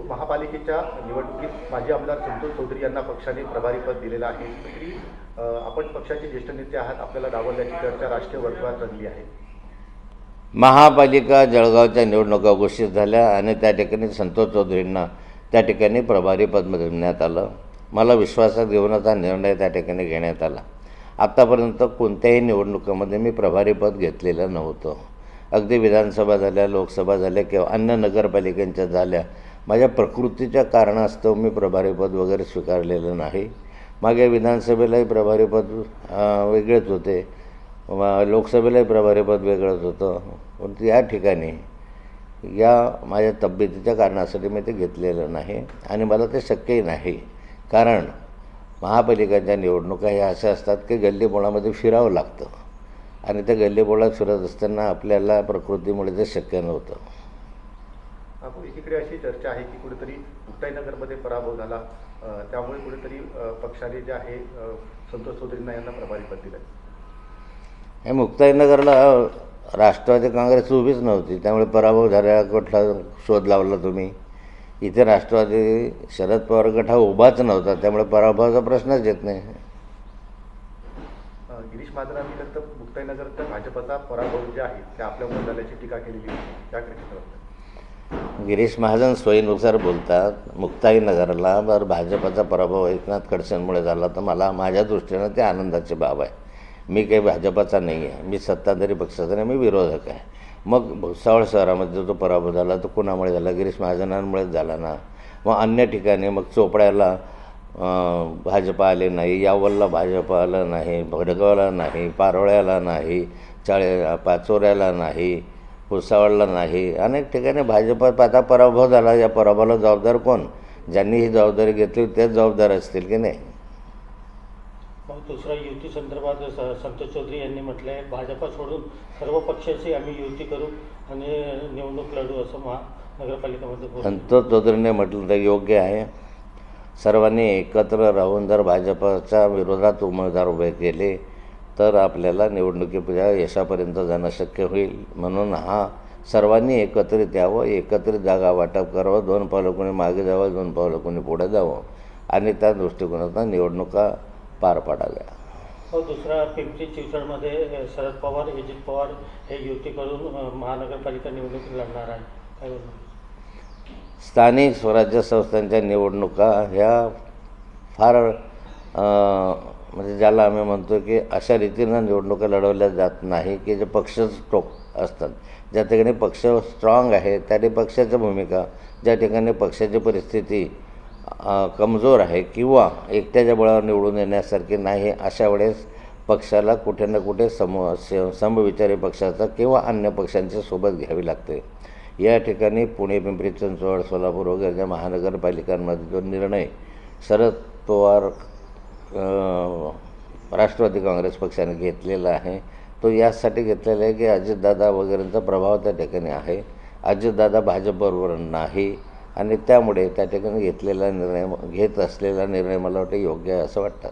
महापालिकेच्या निवडणुकीत माजी आमदार संतोष चौधरी यांना पक्षाने प्रभारी पद दिलेलं आहे. तरी आपण पक्षाचे ज्येष्ठ नेते आहात, आपल्याला डावलल्याची चर्चा राजकीय वर्तुळात रंगली आहे. महापालिका जळगावच्या निवडणुका घोषित झाल्या आणि त्या ठिकाणी संतोष चौधरींना त्या ठिकाणी प्रभारी पद देण्यात आलं. मला विश्वासात घेऊनच हा निर्णय त्या ठिकाणी घेण्यात आला. आत्तापर्यंत कोणत्याही निवडणुकामध्ये मी प्रभारी पद घेतलेलं नव्हतं. अगदी विधानसभा झाल्या, लोकसभा झाल्या किंवा अन्य नगरपालिकांच्या झाल्या, माझ्या प्रकृतीच्या कारणास्तव मी प्रभारीपद वगैरे स्वीकारलेलं नाही. मागे विधानसभेलाही प्रभारीपद वेगळेच होते, लोकसभेलाही प्रभारीपद वेगळंच होतं. पण या ठिकाणी या माझ्या तब्येतीच्या कारणासाठी मी ते घेतलेलं नाही आणि मला ते शक्यही नाही. कारण महापालिकांच्या निवडणुका ह्या अशा असतात की गल्लीबोळामध्ये फिरावं लागतं आणि त्या गल्लीबोळात फिरत असताना आपल्याला प्रकृतीमुळे ते शक्य नव्हतं. एकीकडे अशी चर्चा आहे की कुठेतरी मुक्ताईनगरमध्ये पराभव झाला, त्यामुळे कुठेतरी पक्षाने जे आहे संतोष चौधरींना यांना प्रभारी पद दिलं. हे मुक्ताईनगरला राष्ट्रवादी काँग्रेस उभीच नव्हती, त्यामुळे पराभव झाला कुठला शोध लावला तुम्ही? इथे राष्ट्रवादी शरद पवार गट हा उभाच नव्हता, त्यामुळे पराभवाचा प्रश्नच येत नाही. गिरीश महाजनांनी तर मुक्ताईनगर तर भाजपचा पराभव जे आहे ते आपल्यामुळे झाल्याची टीका केलेली आहे, त्याकडे गिरीश महाजन सोयीनुसार बोलतात. मुक्ताईनगरला जर भाजपचा पराभव एकनाथ खडसेंमुळे झाला तर मला माझ्या दृष्टीनं ते आनंदाची बाब आहे. मी काही भाजपाचा नाही आहे, मी सत्ताधारी पक्षाचा नाही, मी विरोधक आहे. मग भुसावळ शहरामध्ये जो पराभव झाला तो कोणामुळे झाला? गिरीश महाजनांमुळेच झाला ना. मग अन्य ठिकाणी मग चोपड्याला भाजप आले नाही, यावलला भाजप आलं नाही, भडगावला नाही, पारोळ्याला नाही, पाचोऱ्याला नाही, भुसावळला नाही, अनेक ठिकाणी भाजपात आता पराभव झाला. या पराभवाला जबाबदार कोण? ज्यांनी ही जबाबदारी घेतली तेच जबाबदार असतील की नाही? दुसरा युती संदर्भात संतोष चौधरी यांनी म्हटलं आहे, भाजपा सोडून सर्व पक्षाची आम्ही युती करू आणि निवडणूक लढू असं महानगरपालिकेमध्ये संतोष चौधरीने म्हटलं तर योग्य आहे. सर्वांनी एकत्र राहून जर भाजपच्या विरोधात उमेदवार उभे केले तर आपल्याला निवडणुकीच्या यशापर्यंत जाणं शक्य होईल. म्हणून सर्वांनी एकत्रित यावं, एकत्रित जागा वाटप करावं, 2 पावलं कोणी मागे जावं, 2 पावलं कोणी पुढे जावं आणि त्या दृष्टिकोनातून निवडणुका पार पाडाव्या. दुसरा पिंपरी चिंचवडमध्ये शरद पवार, अजित पवार हे युती करून महानगरपालिका निवडणूक लढणार आहे. काय बोलणार? स्थानिक स्वराज्य संस्थांच्या निवडणुका ह्या फार म्हणजे ज्याला आम्ही म्हणतो की अशा रीतीनं निवडणुका लढवल्या जात नाही की जे पक्ष असतात. ज्या ठिकाणी पक्ष स्ट्रॉंग आहे त्या ठिकाणी पक्षाची भूमिका, ज्या ठिकाणी पक्षाची परिस्थिती कमजोर आहे किंवा एकट्याच्या बळावर निवडून येण्यासारखी नाही, अशा वेळेस पक्षाला कुठे ना कुठे समविचारी पक्षाचा किंवा अन्य पक्षांच्या सोबत घ्यावी लागते. या ठिकाणी पुणे, पिंपरी चिंचवड, सोलापूर वगैरे महानगरपालिकांमध्ये जो निर्णय शरद पवार राष्ट्रवादी काँग्रेस पक्षाने घेतलेला आहे तो यासाठी घेतलेला आहे की अजितदादा वगैरेंचा प्रभाव त्या ठिकाणी आहे. अजितदादा भाजपबरोबर नाही आणि त्यामुळे त्या ठिकाणी घेत असलेला निर्णय मला वाटतं योग्य आहे असं वाटतं.